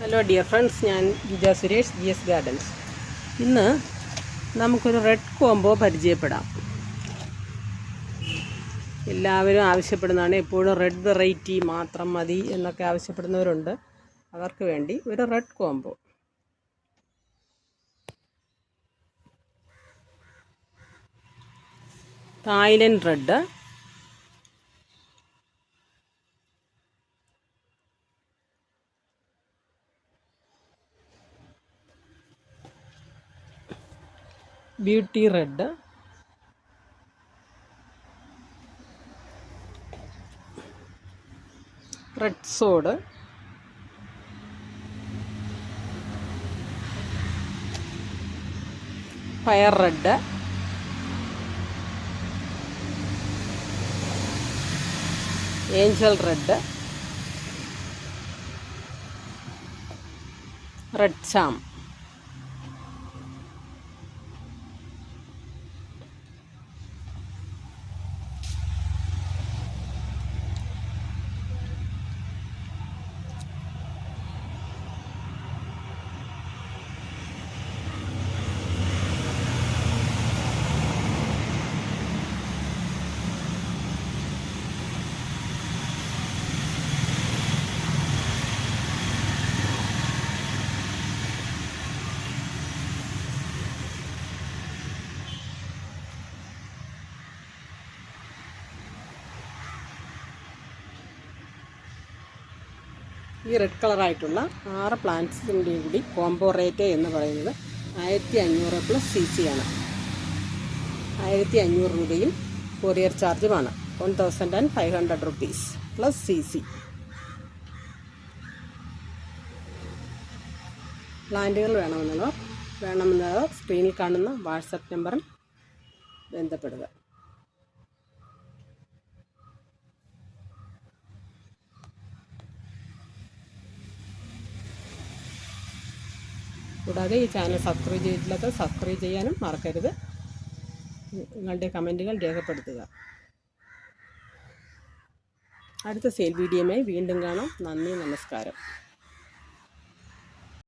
Hello dear friends, ഞാൻ ഗിജ Suresh, GS gardens. ഇന്ന് നമുക്കൊരു റെഡ് കോംബോ പരിചയപ്പെടാം. എല്ലാവരും ആവശ്യപ്പെടുന്നതാണ്, എപ്പോഴും റെഡ് വെറൈറ്റി മാത്രം മതി എന്നൊക്കെ ആവശ്യപ്പെടുന്നവരുണ്ട്. അവർക്ക് വേണ്ടി ഒരു red combo. Thailand red, beauty red, red sword, fire red, angel red, red charm. ഈ റെഡ് കളറായിട്ടുള്ള 6 പ്ലാന്റ്സിൻ്റെയും കൂടി കോംബോ റേറ്റ് എന്ന് പറയുന്നത് 1500 പ്ലസ് CC ആണ്. 1500 രൂപയും കൊറിയർ ചാർജുമാണ്. 1500 rupees plus CC. പ്ലാന്റുകൾ വേണമെന്നവർ സ്ക്രീനിൽ കാണുന്ന വാട്സപ്പ് നമ്പറിൽ ബന്ധപ്പെടുക. കൂടാതെ ഈ ചാനൽ സബ്സ്ക്രൈബ് ചെയ്തിട്ടില്ലാത്ത സബ്സ്ക്രൈബ് ചെയ്യാനും മറക്കരുത്. നിങ്ങളുടെ കമൻറ്റുകൾ രേഖപ്പെടുത്തുക. അടുത്ത സെയിൽ വീഡിയോയുമായി വീണ്ടും കാണാം. നന്ദി, നമസ്കാരം.